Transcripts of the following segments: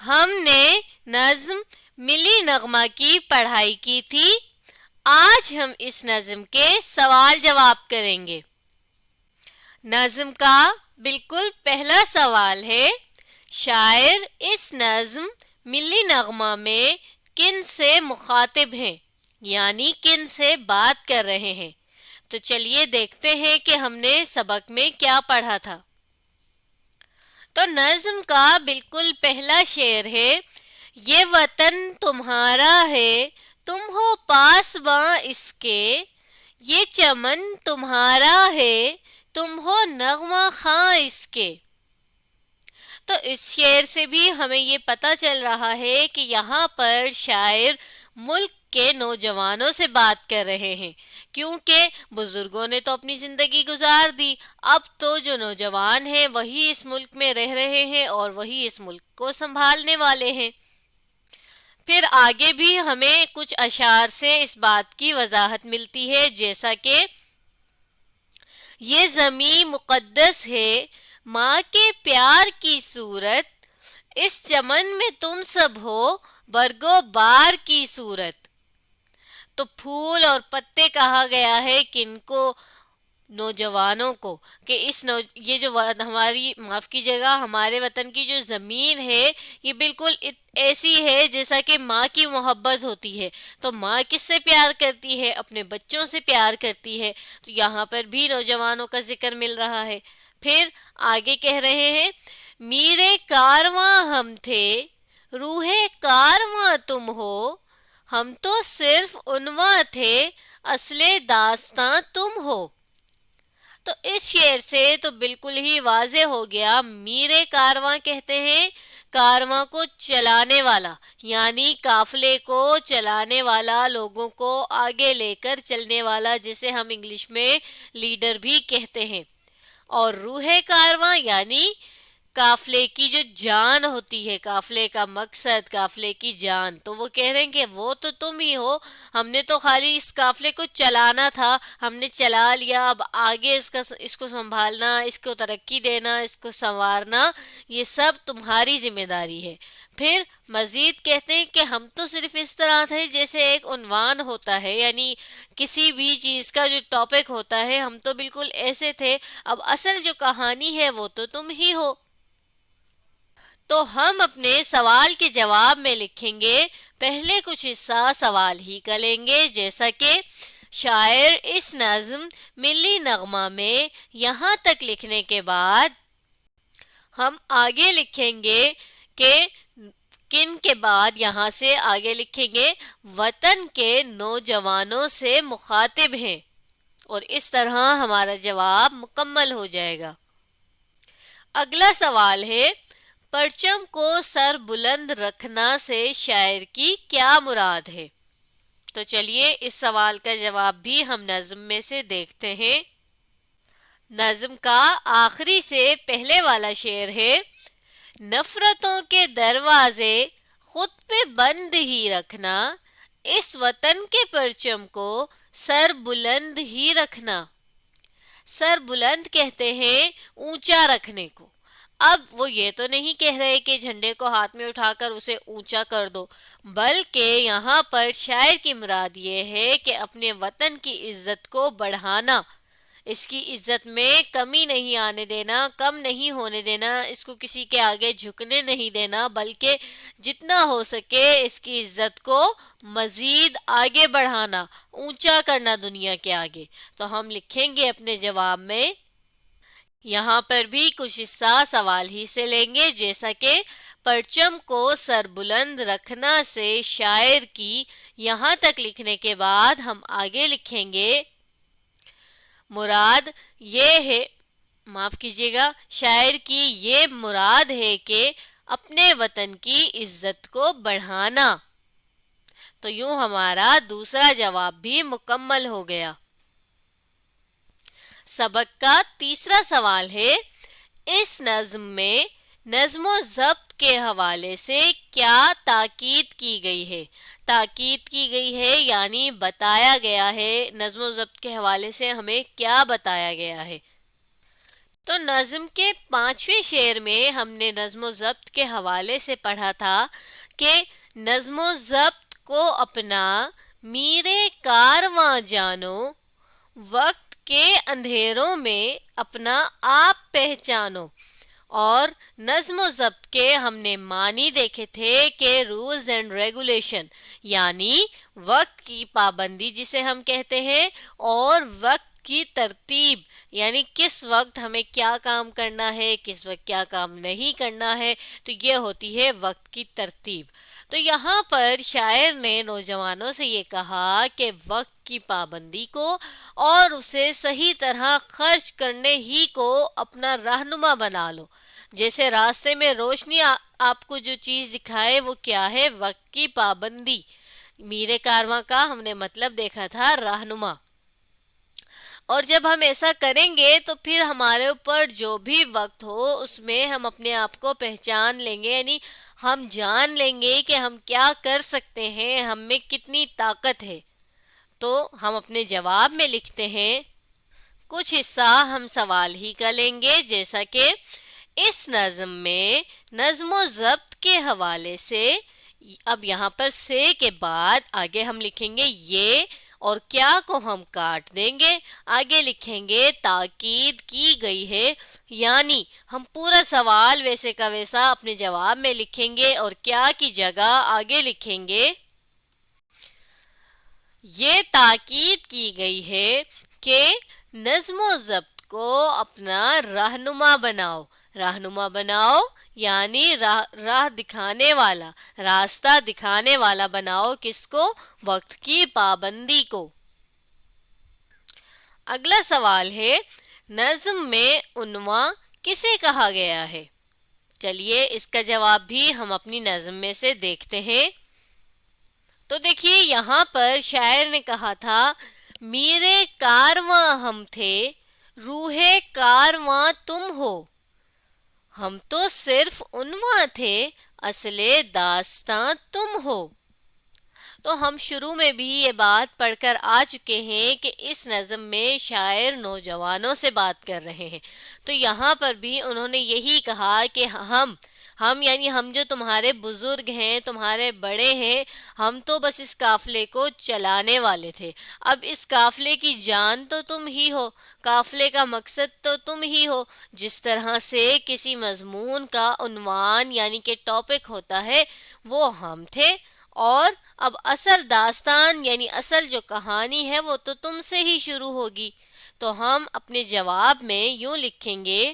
ہم نے نظم ملی نغمہ کی پڑھائی کی تھی۔ آج ہم اس نظم کے سوال جواب کریں گے۔ نظم کا بالکل پہلا سوال ہے، شاعر اس نظم ملی نغمہ میں کن سے مخاطب ہیں، یعنی کن سے بات کر رہے ہیں؟ تو چلیے دیکھتے ہیں کہ ہم نے سبق میں کیا پڑھا تھا۔ تو نظم کا بالکل پہلا شعر ہے، یہ وطن تمہارا ہے تم ہو پاسباں اس کے، یہ چمن تمہارا ہے تم ہو نغمہ خواں اس کے۔ تو اس شعر سے بھی ہمیں یہ پتہ چل رہا ہے کہ یہاں پر شاعر ملک کے نوجوانوں سے بات کر رہے ہیں، کیونکہ بزرگوں نے تو اپنی زندگی گزار دی، اب تو جو نوجوان ہیں وہی اس ملک میں رہ رہے ہیں اور وہی اس ملک کو سنبھالنے والے ہیں۔ پھر آگے بھی ہمیں کچھ اشعار سے اس بات کی وضاحت ملتی ہے، جیسا کہ یہ زمیں مقدس ہے ماں کے پیار کی صورت، اس چمن میں تم سب ہو برگو بار کی صورت۔ تو پھول اور پتے کہا گیا ہے کن کو؟ نوجوانوں کو، کہ یہ جو ہماری، معاف کیجیے گا، ہمارے وطن کی جو زمین ہے یہ بالکل ایسی ہے جیسا کہ ماں کی محبت ہوتی ہے۔ تو ماں کس سے پیار کرتی ہے؟ اپنے بچوں سے پیار کرتی ہے۔ تو یہاں پر بھی نوجوانوں کا ذکر مل رہا ہے۔ پھر آگے کہہ رہے ہیں، میرے کارواں ہم تھے روح کارواں تم ہو، ہم تو صرف عنواں تھے اصل داستاں تم ہو۔ تو اس شعر سے تو بالکل ہی واضح ہو گیا، میرے کارواں کہتے ہیں کارواں کو چلانے والا، یعنی قافلے کو چلانے والا، لوگوں کو آگے لے کر چلنے والا، جسے ہم انگلش میں لیڈر بھی کہتے ہیں۔ اور روح کارواں یعنی قافلے کی جو جان ہوتی ہے، قافلے کا مقصد، قافلے کی جان۔ تو وہ کہہ رہے ہیں کہ وہ تو تم ہی ہو، ہم نے تو خالی اس قافلے کو چلانا تھا، ہم نے چلا لیا، اب آگے اس کو سنبھالنا، اس کو ترقی دینا، اس کو سنوارنا، یہ سب تمہاری ذمہ داری ہے۔ پھر مزید کہتے ہیں کہ ہم تو صرف اس طرح تھے جیسے ایک عنوان ہوتا ہے، یعنی کسی بھی چیز کا جو ٹاپک ہوتا ہے، ہم تو بالکل ایسے تھے، اب اصل جو کہانی ہے وہ تو تم ہی ہو۔ تو ہم اپنے سوال کے جواب میں لکھیں گے، پہلے کچھ حصہ سوال ہی کا لیں گے، جیسا کہ شاعر اس نظم ملی نغمہ میں یہاں تک لکھنے کے بعد ہم آگے لکھیں گے کہ کن کے بعد یہاں سے آگے لکھیں گے وطن کے نوجوانوں سے مخاطب ہیں، اور اس طرح ہمارا جواب مکمل ہو جائے گا۔ اگلا سوال ہے، پرچم کو سر بلند رکھنا سے شاعر کی کیا مراد ہے؟ تو چلیے اس سوال کا جواب بھی ہم نظم میں سے دیکھتے ہیں۔ نظم کا آخری سے پہلے والا شعر ہے، نفرتوں کے دروازے خود پہ بند ہی رکھنا، اس وطن کے پرچم کو سر بلند ہی رکھنا۔ سر بلند کہتے ہیں اونچا رکھنے کو۔ اب وہ یہ تو نہیں کہہ رہے کہ جھنڈے کو ہاتھ میں اٹھا کر اسے اونچا کر دو، بلکہ یہاں پر شاعر کی مراد یہ ہے کہ اپنے وطن کی عزت کو بڑھانا، اس کی عزت میں کمی نہیں آنے دینا، کم نہیں ہونے دینا، اس کو کسی کے آگے جھکنے نہیں دینا، بلکہ جتنا ہو سکے اس کی عزت کو مزید آگے بڑھانا، اونچا کرنا دنیا کے آگے۔ تو ہم لکھیں گے اپنے جواب میں، یہاں پر بھی کچھ حصہ سوال ہی سے لیں گے، جیسا کہ پرچم کو سر بلند رکھنا سے شاعر کی، یہاں تک لکھنے کے بعد ہم آگے لکھیں گے مراد یہ ہے، معاف کیجیے گا، شاعر کی یہ مراد ہے کہ اپنے وطن کی عزت کو بڑھانا۔ تو یوں ہمارا دوسرا جواب بھی مکمل ہو گیا۔ سبق کا تیسرا سوال ہے، اس نظم میں نظم و ضبط کے حوالے سے کیا تاکید کی گئی ہے؟ تاکید کی گئی ہے یعنی بتایا گیا ہے، نظم و ضبط کے حوالے سے ہمیں کیا بتایا گیا ہے؟ تو نظم کے 5ویں شعر میں ہم نے نظم و ضبط کے حوالے سے پڑھا تھا کہ نظم و ضبط کو اپنا میرے کارواں جانو، وقت کے اندھیروں میں اپنا آپ پہچانو۔ اور نظم و ضبط کے ہم نے معنی دیکھے تھے کہ رولز اینڈ ریگولیشن، یعنی وقت کی پابندی جسے ہم کہتے ہیں، اور وقت کی ترتیب، یعنی کس وقت ہمیں کیا کام کرنا ہے، کس وقت کیا کام نہیں کرنا ہے، تو یہ ہوتی ہے وقت کی ترتیب۔ تو یہاں پر شاعر نے نوجوانوں سے یہ کہا کہ وقت کی پابندی کو اور اسے صحیح طرح خرچ کرنے ہی کو اپنا رہنما بنا لو۔ جیسے راستے میں روشنی آپ کو جو چیز دکھائے وہ کیا ہے؟ وقت کی پابندی۔ میرے کارواں کا ہم نے مطلب دیکھا تھا رہنما۔ اور جب ہم ایسا کریں گے تو پھر ہمارے اوپر جو بھی وقت ہو اس میں ہم اپنے آپ کو پہچان لیں گے، یعنی ہم جان لیں گے کہ ہم کیا کر سکتے ہیں، ہم میں کتنی طاقت ہے۔ تو ہم اپنے جواب میں لکھتے ہیں، کچھ حصہ ہم سوال ہی کا لیں گے، جیسا کہ اس نظم میں نظم و ضبط کے حوالے سے، اب یہاں پر سے کے بعد آگے ہم لکھیں گے یہ اور کیا کو ہم کاٹ دیں گے، آگے لکھیں گے تاکید کی گئی ہے، یعنی ہم پورا سوال ویسے کا ویسا اپنے جواب میں لکھیں گے اور کیا کی جگہ آگے لکھیں گے یہ تاکید کی گئی ہے کہ نظم و ضبط کو اپنا رہنما بناؤ۔ رہنما بناؤ یعنی راہ دکھانے والا، راستہ دکھانے والا بناؤ، کس کو؟ وقت کی پابندی کو۔ اگلا سوال ہے، نظم میں عنواں کسے کہا گیا ہے؟ چلیے اس کا جواب بھی ہم اپنی نظم میں سے دیکھتے ہیں۔ تو دیکھیے یہاں پر شاعر نے کہا تھا، میرے کارواں ہم تھے، روح کارواں تم ہو، ہم تو صرف عنواں تھے، اصل داستاں تم ہو۔ تو ہم شروع میں بھی یہ بات پڑھ کر آ چکے ہیں کہ اس نظم میں شاعر نوجوانوں سے بات کر رہے ہیں، تو یہاں پر بھی انہوں نے یہی کہا کہ ہم یعنی ہم جو تمہارے بزرگ ہیں، تمہارے بڑے ہیں، ہم تو بس اس قافلے کو چلانے والے تھے، اب اس قافلے کی جان تو تم ہی ہو، قافلے کا مقصد تو تم ہی ہو۔ جس طرح سے کسی مضمون کا عنوان یعنی کہ ٹاپک ہوتا ہے وہ ہم تھے، اور اب اصل داستان یعنی اصل جو کہانی ہے وہ تو تم سے ہی شروع ہوگی۔ تو ہم اپنے جواب میں یوں لکھیں گے،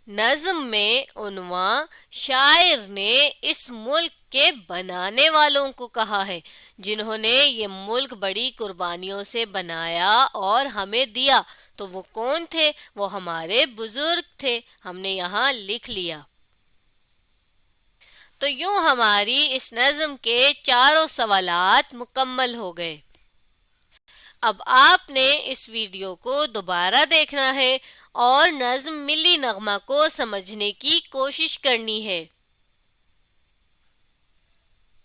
نظم میں عنواں شاعر نے اس ملک کے بنانے والوں کو کہا ہے، جنہوں نے یہ ملک بڑی قربانیوں سے بنایا اور ہمیں دیا۔ تو وہ کون تھے؟ وہ ہمارے بزرگ تھے، ہم نے یہاں لکھ لیا۔ تو یوں ہماری اس نظم کے چاروں سوالات مکمل ہو گئے۔ اب آپ نے اس ویڈیو کو دوبارہ دیکھنا ہے اور نظم ملی نغمہ کو سمجھنے کی کوشش کرنی ہے۔